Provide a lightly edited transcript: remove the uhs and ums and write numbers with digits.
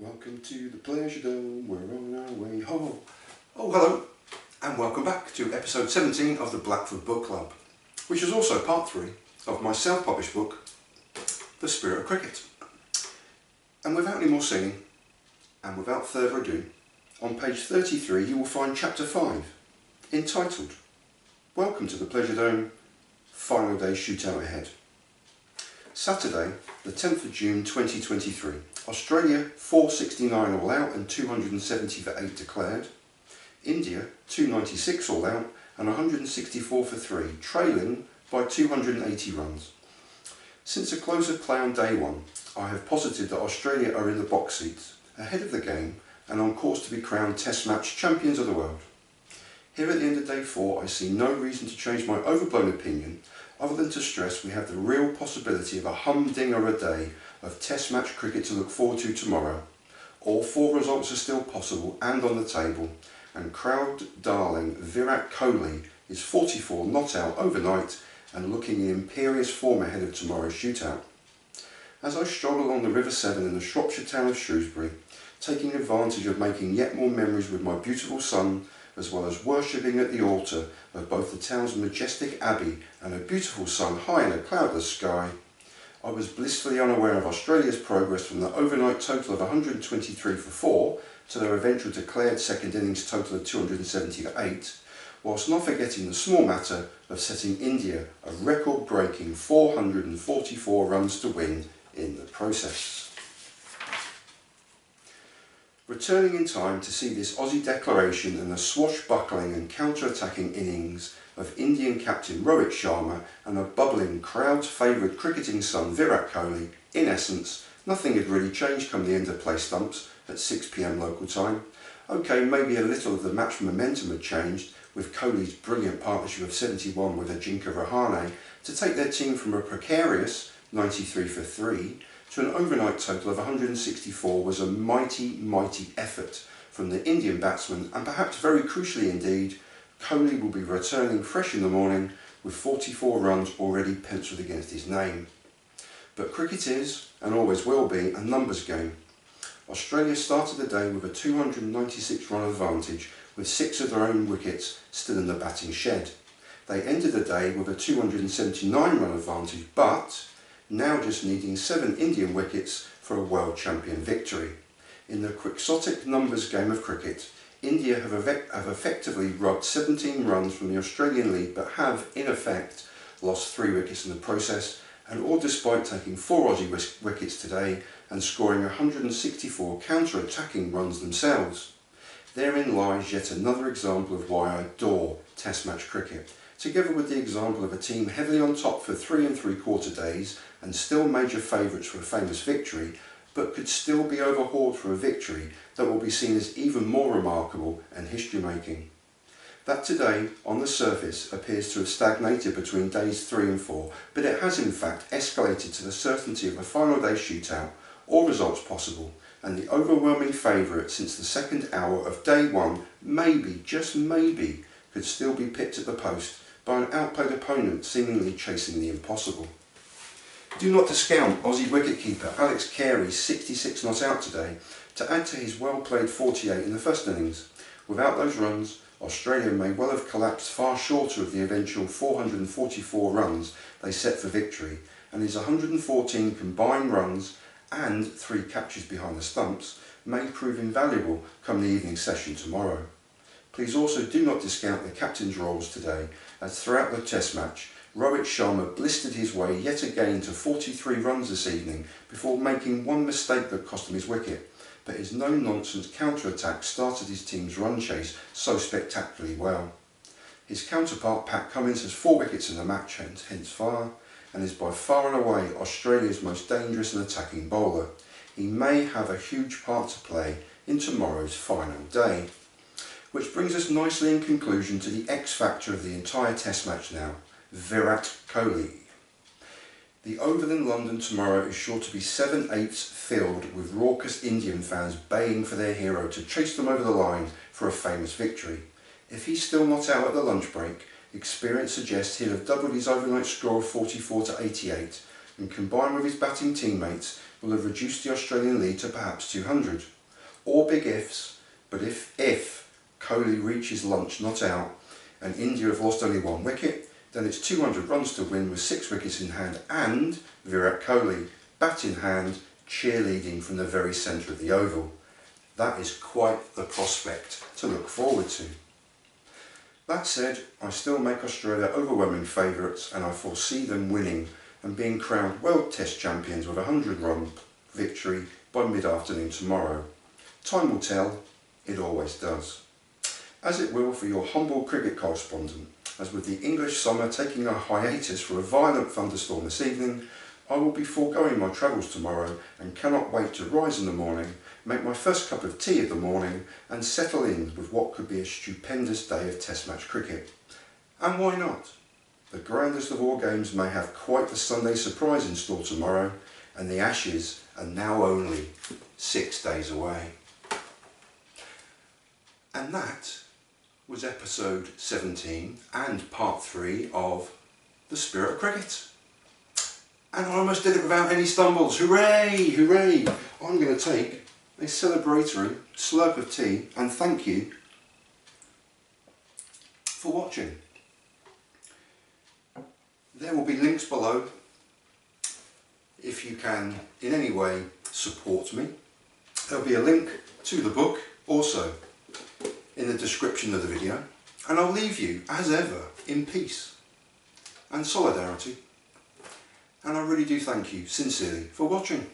Welcome to the Pleasure Dome, we're on our way home. Oh, hello, and welcome back to episode 17 of the Blackford Book Club, which is also part 3 of my self-published book, The Spirit of Cricket. And without any more singing, and without further ado, on page 33 you will find chapter 5, entitled, Welcome to the Pleasure Dome, Final Day Shootout Ahead. Saturday, the 10th of June 2023. Australia 469 all out and 270 for 8 declared. India 296 all out and 164 for 3, trailing by 280 runs. Since the close of play on day 1, I have posited that Australia are in the box seats, ahead of the game and on course to be crowned Test match champions of the world. Here at the end of day 4 I see no reason to change my overblown opinion other than to stress we have the real possibility of a humdinger a day of Test match cricket to look forward to tomorrow. All 4 results are still possible and on the table, and crowd darling Virat Kohli is 44 not out overnight and looking in imperious form ahead of tomorrow's shootout. As I stroll along the River Severn in the Shropshire town of Shrewsbury, taking advantage of making yet more memories with my beautiful son, as well as worshipping at the altar of both the town's majestic abbey and a beautiful sun high in a cloudless sky, I was blissfully unaware of Australia's progress from the overnight total of 123 for 4 to their eventual declared second innings total of 270 for 8, whilst not forgetting the small matter of setting India a record-breaking 444 runs to win in the process. Returning in time to see this Aussie declaration and the swashbuckling and counter-attacking innings of Indian captain Rohit Sharma and a bubbling crowd's favourite cricketing son Virat Kohli, in essence, nothing had really changed come the end of play stumps at 6 PM local time. OK, maybe a little of the match momentum had changed, with Kohli's brilliant partnership of 71 with Ajinkya Rahane to take their team from a precarious 93 for 3 to an overnight total of 164 was a mighty effort from the Indian batsman, and perhaps very crucially indeed, Kohli will be returning fresh in the morning with 44 runs already pencilled against his name. But cricket is, and always will be, a numbers game. Australia started the day with a 296 run advantage with 6 of their own wickets still in the batting shed. They ended the day with a 279 run advantage, but now just needing 7 Indian wickets for a world champion victory. In the quixotic numbers game of cricket, India have effectively robbed 17 runs from the Australian lead, but have, in effect, lost 3 wickets in the process, and all despite taking 4 Aussie wickets today and scoring 164 counter-attacking runs themselves. Therein lies yet another example of why I adore Test match cricket, together with the example of a team heavily on top for 3 3/4 days and still major favourites for a famous victory, but could still be overhauled for a victory that will be seen as even more remarkable and history-making. That today, on the surface, appears to have stagnated between days 3 and 4, but it has in fact escalated to the certainty of a final day shootout, all results possible, and the overwhelming favourite since the second hour of day 1, maybe, just maybe, could still be pipped at the post by an outplayed opponent seemingly chasing the impossible. Do not discount Aussie wicketkeeper Alex Carey's 66 not out today to add to his well-played 48 in the first innings. Without those runs, Australia may well have collapsed far shorter of the eventual 444 runs they set for victory, and his 114 combined runs and 3 catches behind the stumps may prove invaluable come the evening session tomorrow. Please also do not discount the captain's roles today, as throughout the Test match, Rohit Sharma blistered his way yet again to 43 runs this evening before making one mistake that cost him his wicket, but his no-nonsense counter-attack started his team's run chase so spectacularly well. His counterpart Pat Cummins has 4 wickets in the match hence far, and is by far and away Australia's most dangerous and attacking bowler. He may have a huge part to play in tomorrow's final day. Which brings us nicely in conclusion to the X-factor of the entire Test match now, Virat Kohli. The Oval in London tomorrow is sure to be 7/8 filled with raucous Indian fans baying for their hero to chase them over the line for a famous victory. If he's still not out at the lunch break, experience suggests he'll have doubled his overnight score of 44 to 88 and combined with his batting teammates will have reduced the Australian lead to perhaps 200. All big ifs, but if Kohli reaches lunch not out and India have lost only 1 wicket, then it's 200 runs to win with 6 wickets in hand and Virat Kohli, bat in hand, cheerleading from the very centre of the oval. That is quite the prospect to look forward to. That said, I still make Australia overwhelming favourites and I foresee them winning and being crowned World Test Champions with a 100-run victory by mid-afternoon tomorrow. Time will tell, it always does. As it will for your humble cricket correspondent, as with the English summer taking a hiatus for a violent thunderstorm this evening, I will be foregoing my travels tomorrow and cannot wait to rise in the morning, make my first cup of tea of the morning and settle in with what could be a stupendous day of Test match cricket. And why not? The grandest of all games may have quite the Sunday surprise in store tomorrow, and the Ashes are now only 6 days away. And that was episode 17 and part 3 of The Spirit of Cricket. And I almost did it without any stumbles. Hooray! Hooray! I'm going to take a celebratory slurp of tea and thank you for watching. There will be links below if you can in any way support me. There'll be a link to the book also in the description of the video, and I'll leave you as ever in peace and solidarity. And I really do thank you sincerely for watching.